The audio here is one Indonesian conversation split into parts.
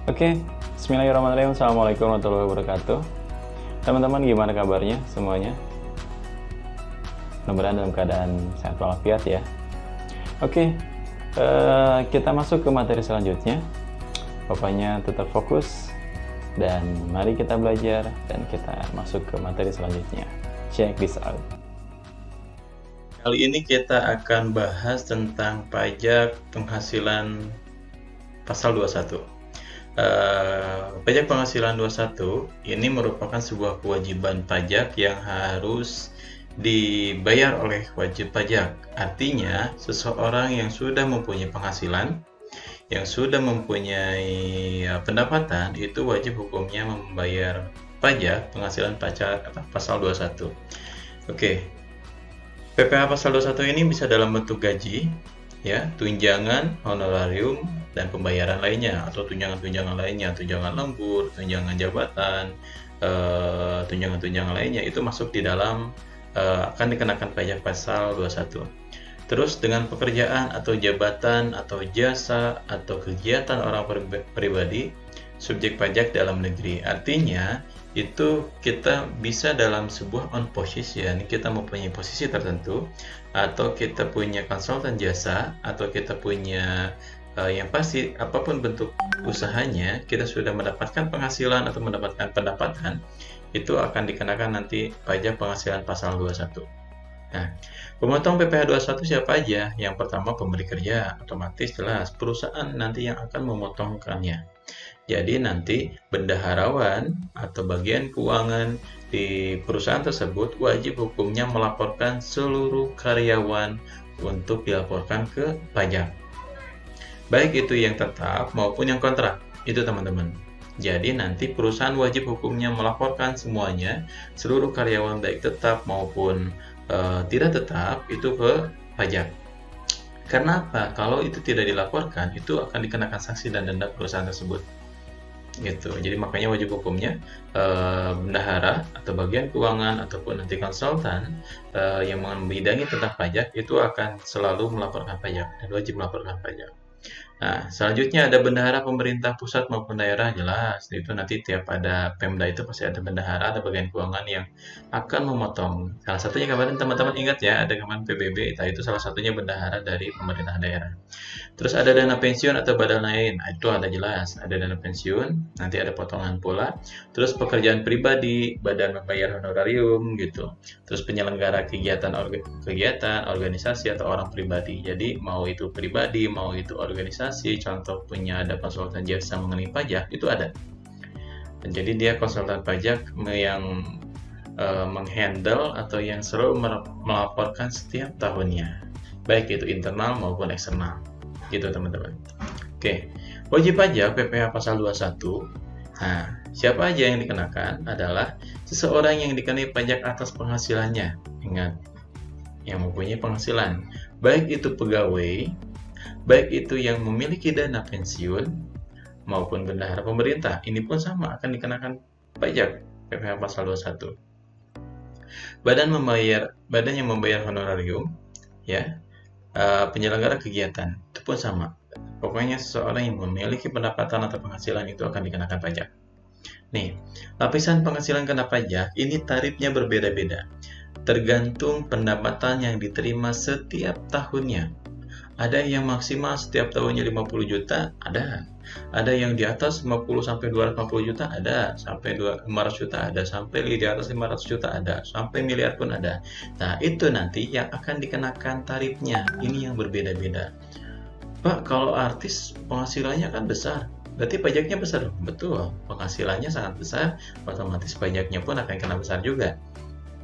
Oke, bismillahirrahmanirrahim. Assalamualaikum warahmatullahi wabarakatuh. Teman-teman, gimana kabarnya semuanya? Mudah-mudahan dalam keadaan sehat walafiat ya. Oke, kita masuk ke materi selanjutnya. Pokoknya tetap fokus dan mari kita belajar dan kita masuk ke materi selanjutnya. Check this out. Kali ini kita akan bahas tentang pajak penghasilan pasal 21. Pajak penghasilan 21 ini merupakan sebuah kewajiban pajak yang harus dibayar oleh wajib pajak. Artinya, seseorang yang sudah mempunyai penghasilan, yang sudah mempunyai pendapatan, itu wajib hukumnya membayar pajak penghasilan pajak atau pasal 21. Oke. PPh pasal 21 ini bisa dalam bentuk gaji, ya, tunjangan, honorarium, dan pembayaran lainnya, atau tunjangan-tunjangan lainnya, tunjangan lembur, tunjangan jabatan, tunjangan-tunjangan lainnya, itu masuk di dalam akan dikenakan pajak pasal 21. Terus dengan pekerjaan atau jabatan atau jasa atau kegiatan orang pribadi, subjek pajak dalam negeri. Artinya, itu kita bisa dalam sebuah on position, kita mempunyai posisi tertentu, atau kita punya konsultan jasa, atau kita punya yang pasti apapun bentuk usahanya, kita sudah mendapatkan penghasilan atau mendapatkan pendapatan, itu akan dikenakan nanti pajak penghasilan pasal 21. Nah, pemotong PPh 21 siapa aja? Yang pertama pemberi kerja, otomatis jelas perusahaan nanti yang akan memotongkannya. Jadi nanti bendaharawan atau bagian keuangan di perusahaan tersebut wajib hukumnya melaporkan seluruh karyawan untuk dilaporkan ke pajak. Baik itu yang tetap maupun yang kontrak, itu teman-teman. Jadi nanti perusahaan wajib hukumnya melaporkan semuanya, seluruh karyawan baik tetap maupun tidak tetap itu ke pajak. Karena apa? Kalau itu tidak dilaporkan, itu akan dikenakan sanksi dan denda perusahaan tersebut. Gitu. Jadi makanya wajib hukumnya bendahara atau bagian keuangan ataupun nanti konsultan yang membidangi tentang pajak itu akan selalu melaporkan pajak dan wajib melaporkan pajak. Nah, selanjutnya ada bendahara pemerintah pusat maupun daerah, jelas. Itu nanti tiap ada Pemda itu pasti ada bendahara, ada bagian keuangan yang akan memotong. Salah satunya kemarin teman-teman ingat ya, ada kemarin PBB, itu salah satunya bendahara dari pemerintah daerah. Terus ada dana pensiun atau badan lain, itu ada jelas. Ada dana pensiun, nanti ada potongan pula. Terus pekerjaan pribadi, badan membayar honorarium gitu. Terus penyelenggara kegiatan organisasi atau orang pribadi. Jadi mau itu pribadi, mau itu organisasi, contoh punya ada konsultan jasa mengenai pajak, itu ada. Dan jadi dia konsultan pajak yang menghandle atau yang selalu melaporkan setiap tahunnya, baik itu internal maupun eksternal. Gitu teman-teman. Oke, wajib pajak PPh pasal 21. Nah, siapa aja yang dikenakan adalah seseorang yang dikenai pajak atas penghasilannya. Ingat, yang mempunyai penghasilan, baik itu pegawai, baik itu yang memiliki dana pensiun maupun bendahara pemerintah. Ini pun sama akan dikenakan pajak PPh pasal 21. Badan yang membayar honorarium, ya, penyelenggara kegiatan itu pun sama. Pokoknya seseorang yang memiliki pendapatan atau penghasilan itu akan dikenakan pajak. Nih, lapisan penghasilan kena pajak ini tarifnya berbeda-beda, tergantung pendapatan yang diterima setiap tahunnya. Ada yang maksimal setiap tahunnya 50 juta, ada. Ada yang di atas 50 sampai 250 juta, ada. Sampai 500 juta, ada. Sampai di atas 500 juta, ada. Sampai miliar pun ada. Nah, itu nanti yang akan dikenakan tarifnya. Ini yang berbeda-beda. Pak, kalau artis penghasilannya kan besar, berarti pajaknya besar. Betul, penghasilannya sangat besar, otomatis pajaknya pun akan kena besar juga.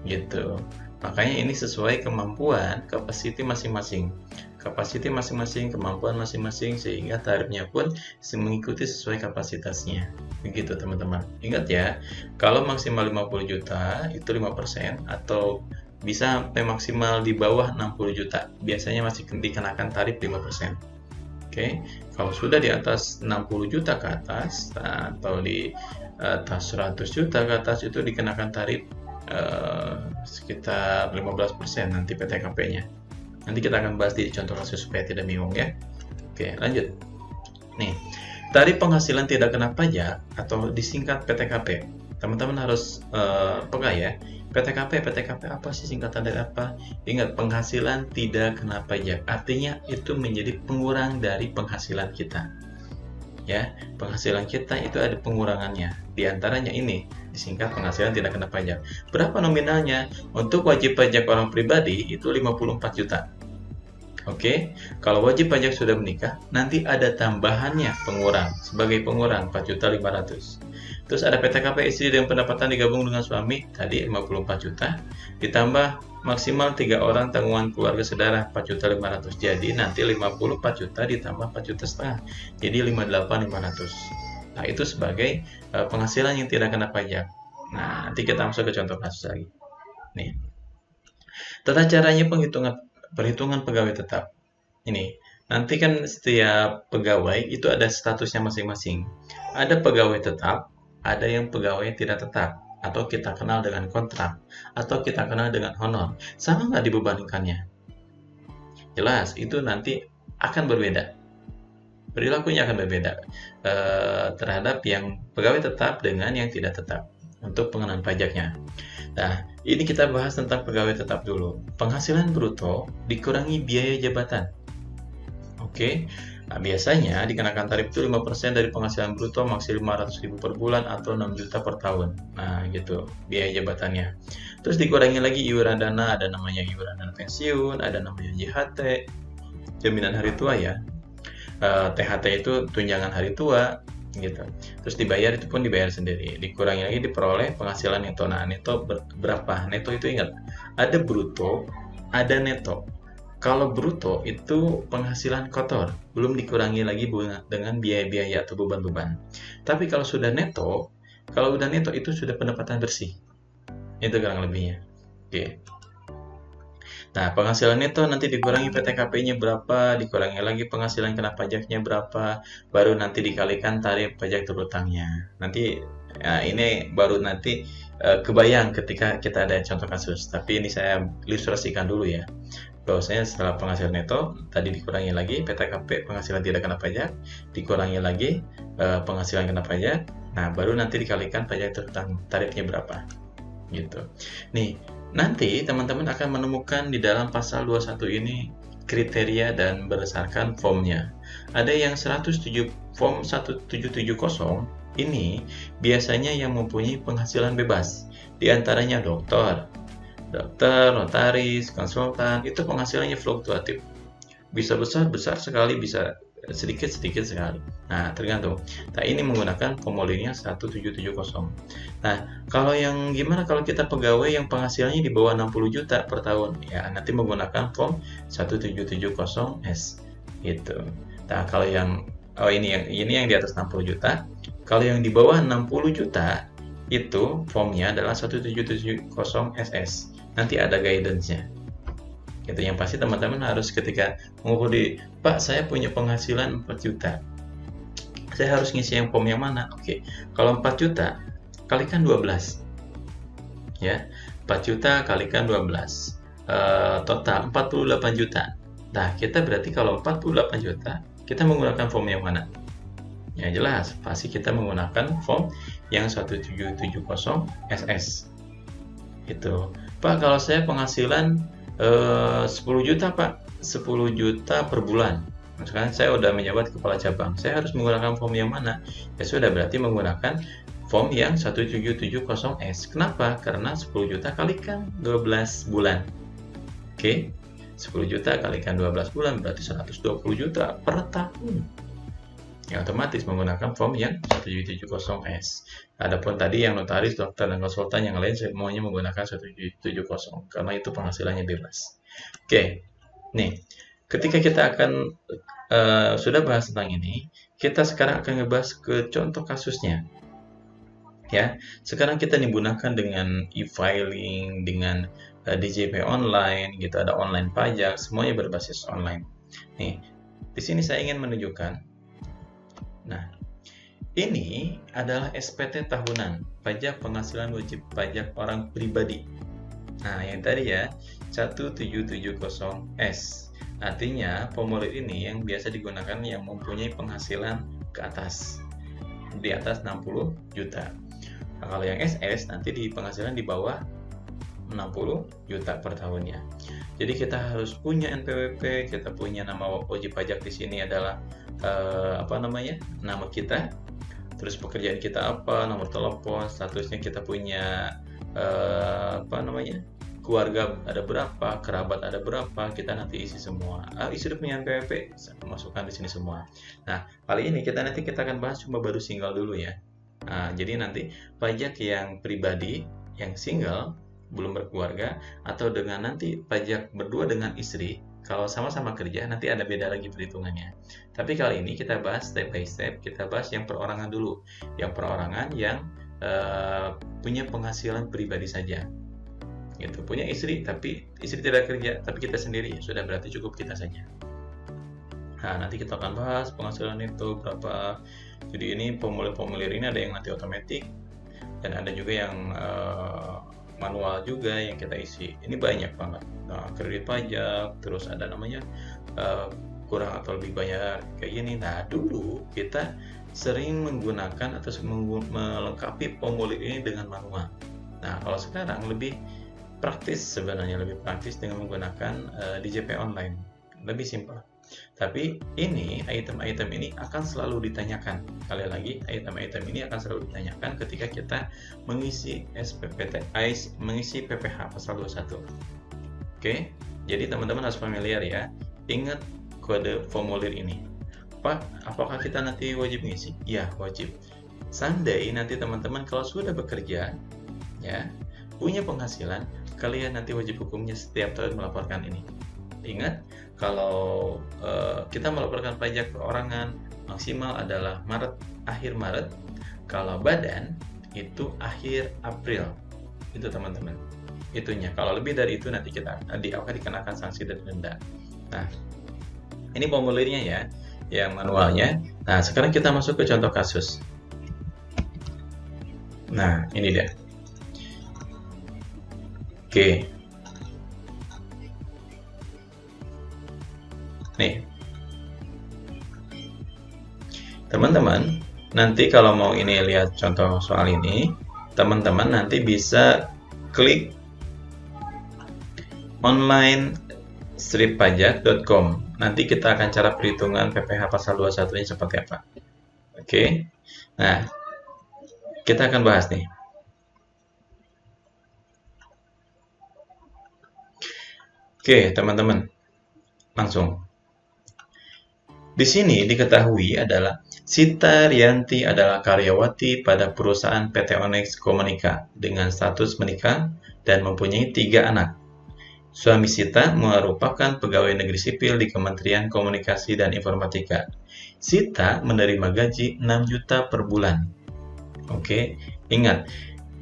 Gitu. Makanya ini sesuai kemampuan, kapasiti masing-masing. Kemampuan masing-masing, sehingga tarifnya pun mengikuti sesuai kapasitasnya. Begitu teman-teman. Ingat ya, kalau maksimal 50 juta itu 5%, atau bisa sampai maksimal di bawah 60 juta. Biasanya masih dikenakan tarif 5%. Oke, kalau sudah di atas 60 juta ke atas, atau di atas 100 juta ke atas, itu dikenakan tarif sekitar 15% nanti PTKP-nya. Nanti kita akan bahas di contoh kasus supaya tidak bingung ya. Oke, lanjut. Nih, Tarif penghasilan tidak kena pajak atau disingkat PTKP. Teman-teman harus peka ya. PTKP apa sih, singkatan dari apa? Ingat, penghasilan tidak kena pajak. Artinya itu menjadi pengurang dari penghasilan kita. Ya, penghasilan kita itu ada pengurangannya. Di antaranya ini disingkat penghasilan tidak kena pajak. Berapa nominalnya? Untuk wajib pajak orang pribadi itu 54 juta. Oke, kalau wajib pajak sudah menikah, nanti ada tambahannya pengurang, sebagai pengurang 4.500.000. Terus ada PTKP istri dengan pendapatan digabung dengan suami, tadi 54 juta, ditambah maksimal 3 orang tanggungan keluarga saudara 4.500.000. Jadi nanti 54 juta ditambah 4,5 juta, jadi 58.500. Nah, itu sebagai penghasilan yang tidak kena pajak. Nah, nanti kita masuk ke contoh kasus lagi. Nih, tata caranya perhitungan pegawai tetap. Ini, nanti kan setiap pegawai itu ada statusnya masing-masing. Ada pegawai tetap, ada yang pegawai tidak tetap, atau kita kenal dengan kontrak, atau kita kenal dengan honor. Sama nggak dibebankannya? Jelas, itu nanti akan berbeda. Perilakunya akan berbeda terhadap yang pegawai tetap dengan yang tidak tetap untuk pengenaan pajaknya. Nah, ini kita bahas tentang pegawai tetap dulu. Penghasilan bruto dikurangi biaya jabatan. Oke. Nah, biasanya dikenakan tarif itu 5% dari penghasilan bruto maksimal 500.000 per bulan atau 6 juta per tahun. Nah, gitu biaya jabatannya. Terus dikurangi lagi iuran dana, ada namanya iuran dana pensiun, ada namanya JHT, jaminan hari tua ya. THT itu tunjangan hari tua gitu. Terus dibayar itu pun dibayar sendiri. Dikurangi lagi diperoleh penghasilan neto. Nah, neto berapa? Neto itu ingat, ada bruto, ada neto. Kalau bruto itu penghasilan kotor, belum dikurangi lagi dengan biaya-biaya atau beban-beban. Tapi kalau sudah neto, itu sudah pendapatan bersih. Itu kurang lebihnya. Oke. Nah, penghasilan neto nanti dikurangi PTKP-nya berapa, dikurangi lagi penghasilan kena pajaknya berapa, baru nanti dikalikan tarif pajak terutangnya. Nanti ini baru nanti kebayang ketika kita ada contoh kasus. Tapi ini saya ilustrasikan dulu ya. Bahwasanya setelah penghasilan neto tadi dikurangi lagi PTKP penghasilan tidak kena pajak, dikurangi lagi penghasilan kena pajak. Nah, baru nanti dikalikan pajak terutang tarifnya berapa. Gitu. Nih, nanti teman-teman akan menemukan di dalam pasal 21 ini kriteria dan berdasarkan formnya. Ada yang 107 form 1770 ini biasanya yang mempunyai penghasilan bebas. Di antaranya dokter, notaris, konsultan, itu penghasilannya fluktuatif. Bisa besar sekali, bisa sedikit sekali. Nah, tergantung. Nah, ini menggunakan formulirnya 1770. Nah, kalau yang gimana kalau kita pegawai yang penghasilannya di bawah 60 juta per tahun? Ya, nanti menggunakan form 1770S. Gitu. Nah, kalau yang ini yang di atas 60 juta. Kalau yang di bawah 60 juta itu formnya adalah 1770SS. Nanti ada guidance-nya. Itu yang pasti teman-teman harus ketika mengukur Pak, saya punya penghasilan 4 juta. Saya harus ngisi yang form yang mana? Oke. Kalau 4 juta kalikan 12. Ya. 4 juta kalikan 12. Total 48 juta. Nah, kita berarti kalau 48 juta, kita menggunakan form yang mana? Ya jelas, pasti kita menggunakan form yang 1770SS. Itu. Pak, kalau saya penghasilan 10 juta Pak, 10 juta per bulan. Misalkan saya udah menjabat kepala cabang, saya harus menggunakan form yang mana? Ya sudah, berarti menggunakan form yang 1770S. Kenapa? Karena 10 juta kalikan 12 bulan. Oke, 10 juta kalikan 12 bulan berarti 120 juta per tahun. Ya, otomatis menggunakan form yang 1770S. Adapun tadi yang notaris, dokter, dan konsultan yang lain semuanya menggunakan 1770 karena itu penghasilannya bebas. Oke, nih ketika kita akan sudah bahas tentang ini, kita sekarang akan ngebahas ke contoh kasusnya. Ya, sekarang kita digunakan dengan e-filing, dengan DJP online, gitu, ada online pajak, semuanya berbasis online. Nih, di sini saya ingin menunjukkan. Nah, ini adalah SPT tahunan, pajak penghasilan wajib pajak orang pribadi. Nah, yang tadi ya, 1770S. Artinya, formulir ini yang biasa digunakan yang mempunyai penghasilan ke atas, di atas 60 juta. Nah, kalau yang SS nanti di penghasilan di bawah 60 juta per tahunnya. Jadi kita harus punya NPWP, kita punya nama wajib pajak di sini adalah nama kita, terus pekerjaan kita apa, nomor telepon, statusnya kita punya keluarga ada berapa, kerabat ada berapa, kita nanti isi semua. Isi punya NPWP, masukkan di sini semua. Nah, kali ini kita akan bahas cuma baru single dulu ya. Nah, jadi nanti pajak yang pribadi, yang single, belum berkeluarga, atau dengan nanti pajak berdua dengan istri, kalau sama-sama kerja nanti ada beda lagi perhitungannya. Tapi kali ini kita bahas step by step, kita bahas yang perorangan dulu. Yang perorangan yang punya penghasilan pribadi saja. Gitu. Punya istri tapi istri tidak kerja, tapi kita sendiri, ya sudah, berarti cukup kita saja. Nah, nanti kita akan bahas penghasilan itu berapa. Jadi ini formulir ini ada yang nanti otomatis dan ada juga yang manual juga yang kita isi. Ini banyak banget. Nah, kredit pajak, terus ada namanya kurang atau lebih bayar kayak gini. Nah, dulu kita sering menggunakan atau melengkapi formulir ini dengan manual. Nah, kalau sekarang lebih praktis, sebenarnya lebih praktis dengan menggunakan DJP online, lebih simpel. Tapi ini item-item ini akan selalu ditanyakan. Sekali lagi, item-item ini akan selalu ditanyakan ketika kita mengisi mengisi PPh pasal 21. Oke, jadi teman-teman harus familiar ya. Ingat kode formulir ini. Pak, apakah kita nanti wajib mengisi? Ya, wajib. Someday nanti teman-teman kalau sudah bekerja, ya, punya penghasilan, kalian nanti wajib hukumnya setiap tahun melaporkan ini. Ingat, kalau kita melaporkan pajak perorangan maksimal adalah akhir Maret, kalau badan itu akhir April. Itu teman-teman. Itunya. Kalau lebih dari itu nanti kita akan dikenakan sanksi dan denda. Nah, ini formulirnya ya, yang manualnya. Nah, sekarang kita masuk ke contoh kasus. Nah, ini dia. Oke. Nih. Teman-teman, nanti kalau mau ini lihat contoh soal ini, teman-teman nanti bisa klik online-strippajak.com. Nanti kita akan cara perhitungan PPh pasal 21 ini seperti apa. Oke. Nah, kita akan bahas nih. Oke, teman-teman. Langsung. Di sini diketahui adalah Sita Rianti adalah karyawati pada perusahaan PT Onyx Komunika dengan status menikah dan mempunyai 3 anak. Suami Sita merupakan pegawai negeri sipil di Kementerian Komunikasi dan Informatika. Sita menerima gaji 6 juta per bulan. Oke, ingat,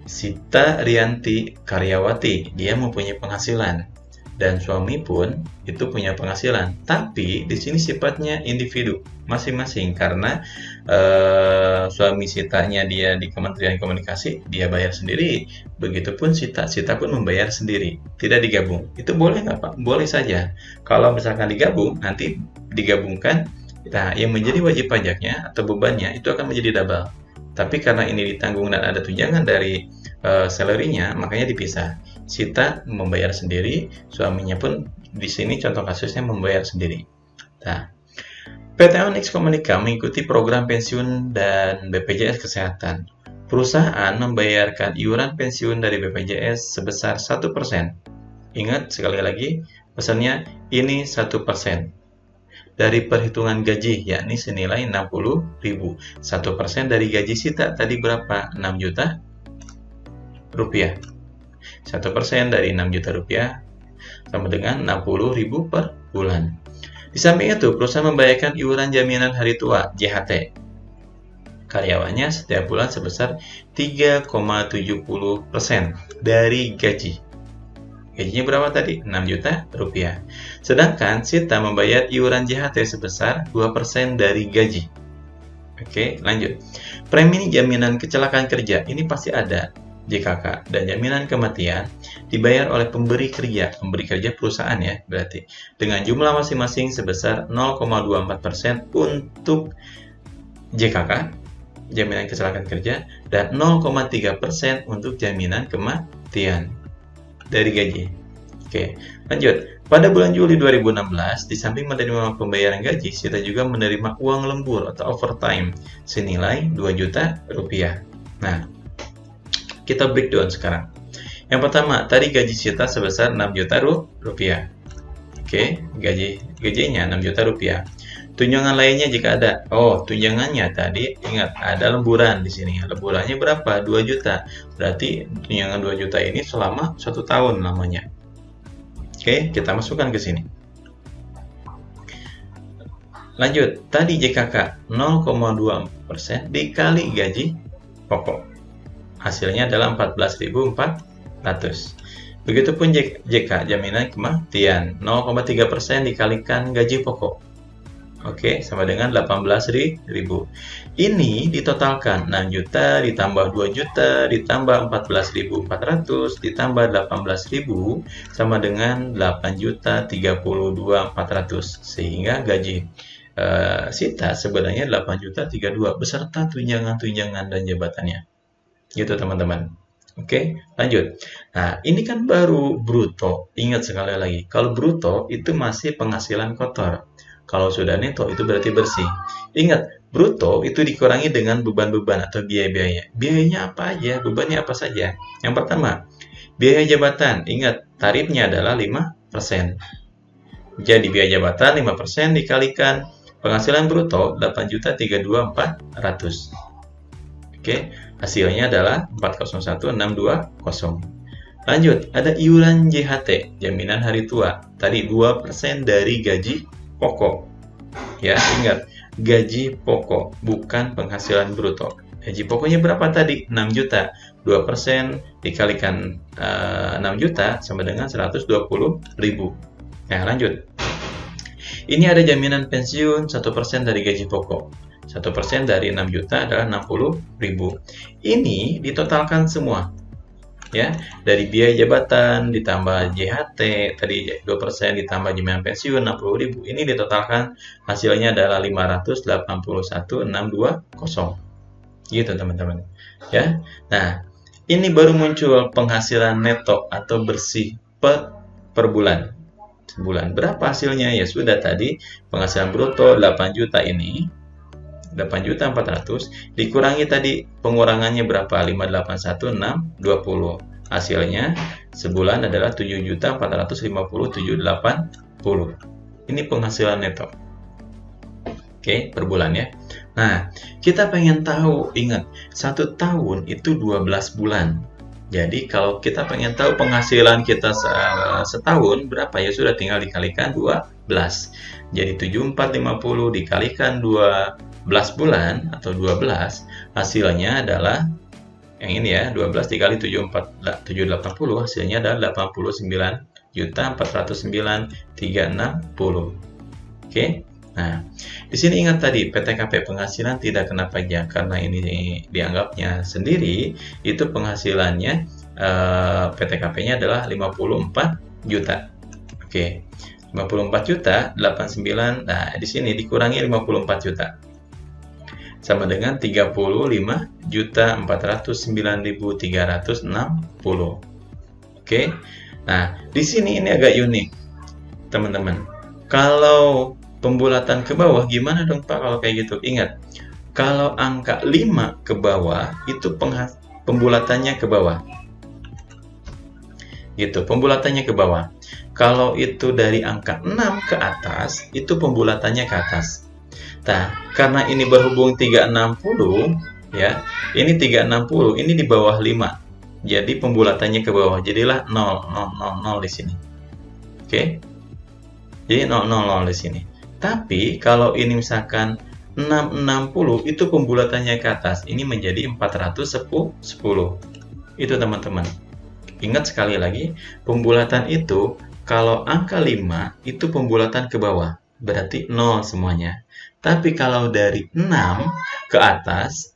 Sita Rianti karyawati, dia mempunyai penghasilan. Dan suami pun itu punya penghasilan, tapi di sini sifatnya individu masing-masing karena suami Sitanya dia di Kementerian Komunikasi, dia bayar sendiri. Begitupun Sita pun membayar sendiri, tidak digabung. Itu boleh nggak Pak? Boleh saja. Kalau misalkan digabung, nanti digabungkan, nah, yang menjadi wajib pajaknya atau bebannya itu akan menjadi double. Tapi karena ini ditanggung dan ada tunjangan dari salary-nya, makanya dipisah. Sita membayar sendiri, suaminya pun di sini contoh kasusnya membayar sendiri. Nah, PT Onyx Komunika mengikuti program pensiun dan BPJS Kesehatan. Perusahaan membayarkan iuran pensiun dari BPJS sebesar 1%. Ingat sekali lagi, pesannya ini 1%. Dari perhitungan gaji, yakni senilai 60.000. 1% dari gaji Sita tadi berapa? 6 juta rupiah. 1% dari 6 juta rupiah sama dengan 60.000 per bulan. Di samping itu, perusahaan membayarkan iuran jaminan hari tua JHT karyawannya setiap bulan sebesar 3,70% dari gaji. Gajinya berapa tadi? 6 juta rupiah. Sedangkan Sita membayar iuran JHT sebesar 2% dari gaji. Oke, lanjut. Premi jaminan kecelakaan kerja ini pasti ada. JKK dan jaminan kematian dibayar oleh pemberi kerja perusahaan ya, berarti dengan jumlah masing-masing sebesar 0,24% untuk JKK, jaminan kecelakaan kerja, dan 0,3% untuk jaminan kematian dari gaji. Oke, lanjut. Pada bulan Juli 2016, di samping menerima pembayaran gaji, Sita juga menerima uang lembur atau overtime senilai 2 juta rupiah. Nah, kita breakdown sekarang. Yang pertama, tadi gaji Sita sebesar 6 juta rupiah. Oke, gajinya 6 juta rupiah. Tunjangan lainnya jika ada. Oh, tunjangannya tadi ingat ada lemburan di sini. Lemburannya berapa? 2 juta. Berarti tunjangan 2 juta ini selama 1 tahun namanya. Oke, kita masukkan ke sini. Lanjut, tadi JKK 0,2% dikali gaji pokok. Hasilnya adalah 14.400. Begitupun JK, jaminan kematian, 0,3% dikalikan gaji pokok. Oke, sama dengan 18.000. Ini ditotalkan 6 juta ditambah 2 juta ditambah 14.400 ditambah 18.000 sama dengan 8.032.400, sehingga gaji Sita sebenarnya 8.032 beserta tunjangan-tunjangan dan jabatannya. Gitu teman-teman. Oke, lanjut. Nah, ini kan baru bruto. Ingat sekali lagi, kalau bruto itu masih penghasilan kotor. Kalau sudah neto itu berarti bersih. Ingat, bruto itu dikurangi dengan beban-beban atau biaya-biaya. Biayanya apa aja? Bebannya apa saja? Yang pertama, biaya jabatan. Ingat, tarifnya adalah 5%. Jadi biaya jabatan 5% dikalikan penghasilan bruto 8.032.400. Oke, hasilnya adalah 401.620. Lanjut, ada iuran JHT, jaminan hari tua. Tadi 2% dari gaji pokok. Ya, ingat, gaji pokok bukan penghasilan bruto. Gaji pokoknya berapa tadi? 6 juta. 2% dikalikan 6 juta sama dengan 120.000. Nah, lanjut. Ini ada jaminan pensiun 1% dari gaji pokok. 1% dari 6 juta adalah 60.000. Ini ditotalkan semua. Ya, dari biaya jabatan ditambah JHT tadi 2% ditambah jaminan pensiun 60.000, ini ditotalkan hasilnya adalah 581.620. Gitu teman-teman. Ya. Nah, ini baru muncul penghasilan neto atau bersih per bulan. Sebulan berapa hasilnya? Ya sudah, tadi penghasilan bruto 8 juta ini 8.400 dikurangi tadi pengurangannya berapa? 581.620. Hasilnya sebulan adalah 7.450.780. Ini penghasilan neto. Oke, per bulan ya. Nah, kita pengen tahu, ingat, 1 tahun itu 12 bulan. Jadi kalau kita pengen tahu penghasilan kita setahun berapa, ya sudah tinggal dikalikan 12. Jadi 7.450 dikalikan 12 bulan atau 12, hasilnya adalah yang ini ya, 12 dikali 780, hasilnya adalah 89.409.360. Oke. Nah, di sini ingat tadi PTKP penghasilan tidak kena pajak karena ini dianggapnya sendiri, itu penghasilannya PTKP-nya adalah 54 juta. Oke. 54 juta 89. Nah, di sini dikurangi 54 juta. Sama dengan 35.409.360. Oke. Nah, di sini ini agak unik, teman-teman. Kalau pembulatan ke bawah gimana dong Pak kalau kayak gitu? Ingat, kalau angka 5 ke bawah itu pembulatannya ke bawah. Gitu, pembulatannya ke bawah. Kalau itu dari angka 6 ke atas, itu pembulatannya ke atas. Nah, karena ini berhubung 360, ya, ini 360, ini di bawah 5. Jadi pembulatannya ke bawah, jadilah 0 di sini. Oke? Jadi 0 di sini. Tapi kalau ini misalkan 660, itu pembulatannya ke atas. Ini menjadi 410. Itu teman-teman. Ingat sekali lagi, pembulatan itu kalau angka 5 itu pembulatan ke bawah. Berarti 0 semuanya. Tapi kalau dari 6 ke atas,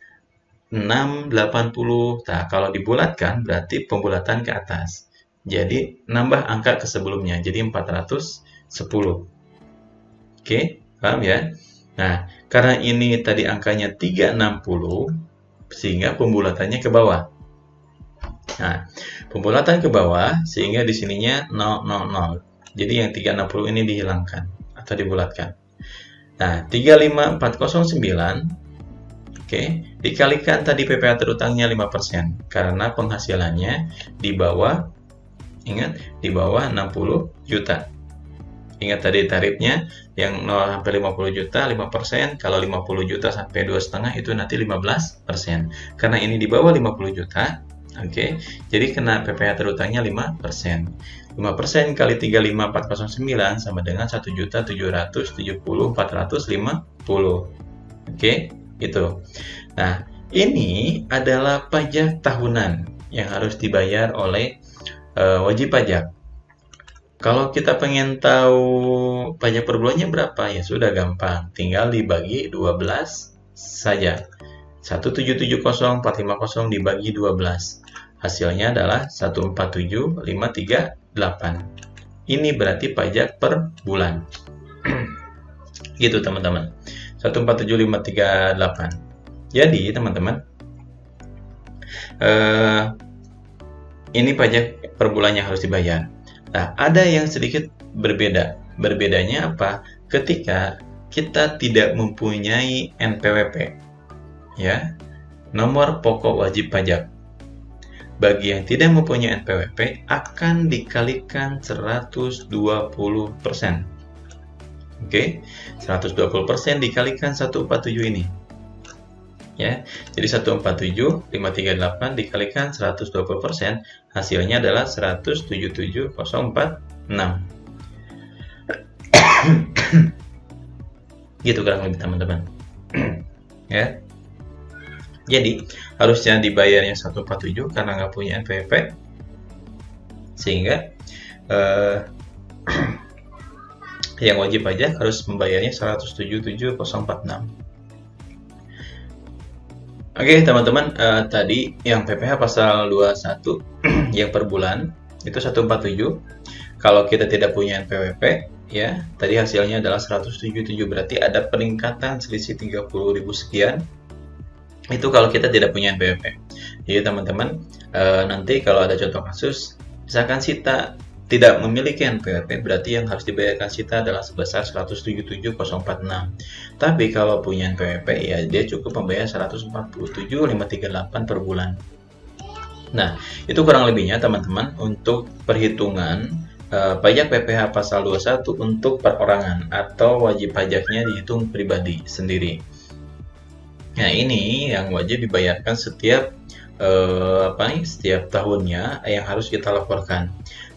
680. Nah, kalau dibulatkan berarti pembulatan ke atas. Jadi nambah angka ke sebelumnya. Jadi 410. Oke, paham ya? Nah, karena ini tadi angkanya 360, sehingga pembulatannya ke bawah. Nah, pembulatan ke bawah sehingga di sininya 000. Jadi yang 360 ini dihilangkan atau dibulatkan. Nah, 35409, oke, dikalikan tadi PPh terutangnya 5% karena penghasilannya di bawah, ingat, di bawah 60 juta. Ingat tadi tarifnya yang 0 sampai 50 juta 5%, kalau 50 juta sampai 2,5 itu nanti 15%. Karena ini di bawah 50 juta, oke, jadi kena PPh terutangnya 5%. 5% kali 35409 sama dengan 1.770.450. Oke, itu. Nah, ini adalah pajak tahunan yang harus dibayar oleh wajib pajak. Kalau kita pengen tahu pajak per bulannya berapa, ya sudah gampang, tinggal dibagi 12 saja. 1770450 dibagi 12. Hasilnya adalah 147538. Ini berarti pajak per bulan. Gitu teman-teman. 147538. Jadi teman-teman, ini pajak per bulan yang harus dibayar. Nah, ada yang sedikit berbeda. Berbedanya apa? Ketika kita tidak mempunyai NPWP, ya, nomor pokok wajib pajak. Bagi yang tidak mempunyai NPWP akan dikalikan 120%. Oke, 120% dikalikan 147 ini. Ya, jadi 147.538 dikalikan 120%, hasilnya adalah 177.046. Gitu kurang lebih teman-teman. Ya, jadi harusnya dibayarnya 147 karena nggak punya NPWP, sehingga yang wajib pajak harus membayarnya 177.046. Oke teman-teman, tadi yang PPh pasal 21 yang per bulan itu 147. Kalau kita tidak punya NPWP, ya, tadi hasilnya adalah 177, berarti ada peningkatan selisih 30.000 sekian. Itu kalau kita tidak punya NPWP. Jadi teman-teman, nanti kalau ada contoh kasus, misalkan Sita tidak memiliki NPWP, berarti yang harus dibayarkan Sita adalah sebesar 177.046. Tapi kalau punya NPWP, ya dia cukup membayar 147.538 per bulan. Nah, itu kurang lebihnya teman-teman untuk perhitungan pajak PPh pasal 21 untuk perorangan atau wajib pajaknya dihitung pribadi sendiri. Nah, ini yang wajib dibayarkan setiap setiap tahunnya yang harus kita laporkan.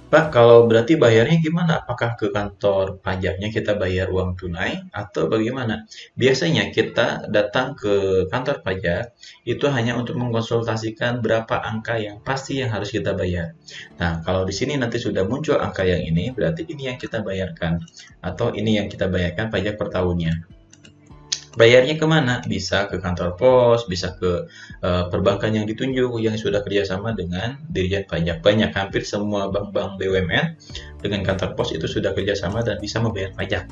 Pak, kalau berarti bayarnya gimana? Apakah ke kantor pajaknya kita bayar uang tunai atau bagaimana? Biasanya kita datang ke kantor pajak itu hanya untuk mengkonsultasikan berapa angka yang pasti yang harus kita bayar. Nah, kalau di sini nanti sudah muncul angka yang ini, berarti ini yang kita bayarkan atau ini yang kita bayarkan pajak per tahunnya. Bayarnya kemana? Bisa ke kantor pos, bisa ke perbankan yang ditunjuk yang sudah kerjasama dengan Dirjen Pajak. Banyak, hampir semua bank-bank BUMN dengan kantor pos itu sudah kerjasama dan bisa membayar pajak.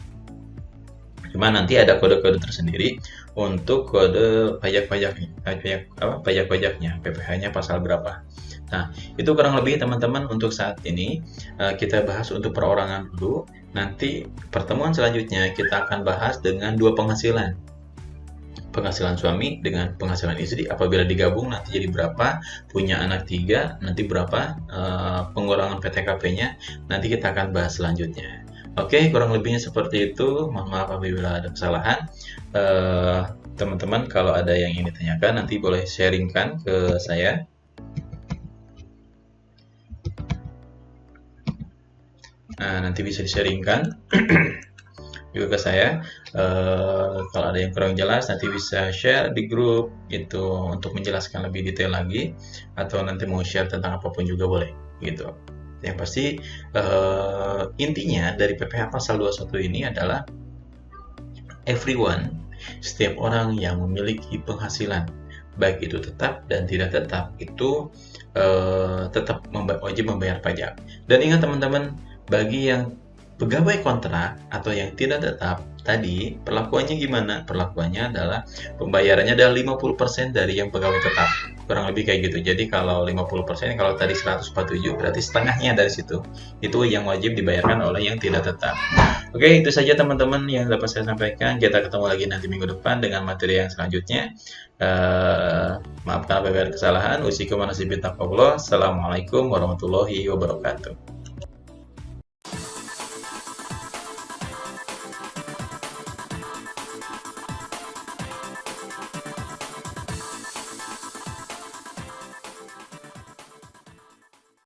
Cuma nanti ada kode-kode tersendiri untuk kode pajak-pajaknya, PPh-nya pasal berapa. Nah, itu kurang lebih teman-teman untuk saat ini. Kita bahas untuk perorangan dulu. Nanti pertemuan selanjutnya kita akan bahas dengan dua penghasilan. Penghasilan suami dengan penghasilan istri, apabila digabung nanti jadi berapa, punya anak 3 nanti berapa, pengurangan PTKP-nya nanti kita akan bahas selanjutnya. Oke, kurang lebihnya seperti itu. Mohon maaf apabila ada kesalahan. Teman-teman kalau ada yang ingin ditanyakan nanti boleh sharingkan ke saya. Nah, nanti bisa di-sharingkan juga ke saya. Kalau ada yang kurang jelas nanti bisa share di grup itu untuk menjelaskan lebih detail lagi, atau nanti mau share tentang apapun juga boleh gitu. Yang pasti intinya dari PPh pasal 21 ini adalah everyone, setiap orang yang memiliki penghasilan baik itu tetap dan tidak tetap itu tetap wajib membayar pajak. Dan ingat teman-teman, bagi yang pegawai kontrak atau yang tidak tetap tadi perlakuannya gimana? Perlakuannya adalah pembayarannya adalah 50% dari yang pegawai tetap. Kurang lebih kayak gitu. Jadi kalau 50%, kalau tadi 147 berarti setengahnya dari situ. Itu yang wajib dibayarkan oleh yang tidak tetap. Oke, itu saja teman-teman yang dapat saya sampaikan. Kita ketemu lagi nanti minggu depan dengan materi yang selanjutnya. Maafkan apabila ada kesalahan. Assalamualaikum warahmatullahi wabarakatuh.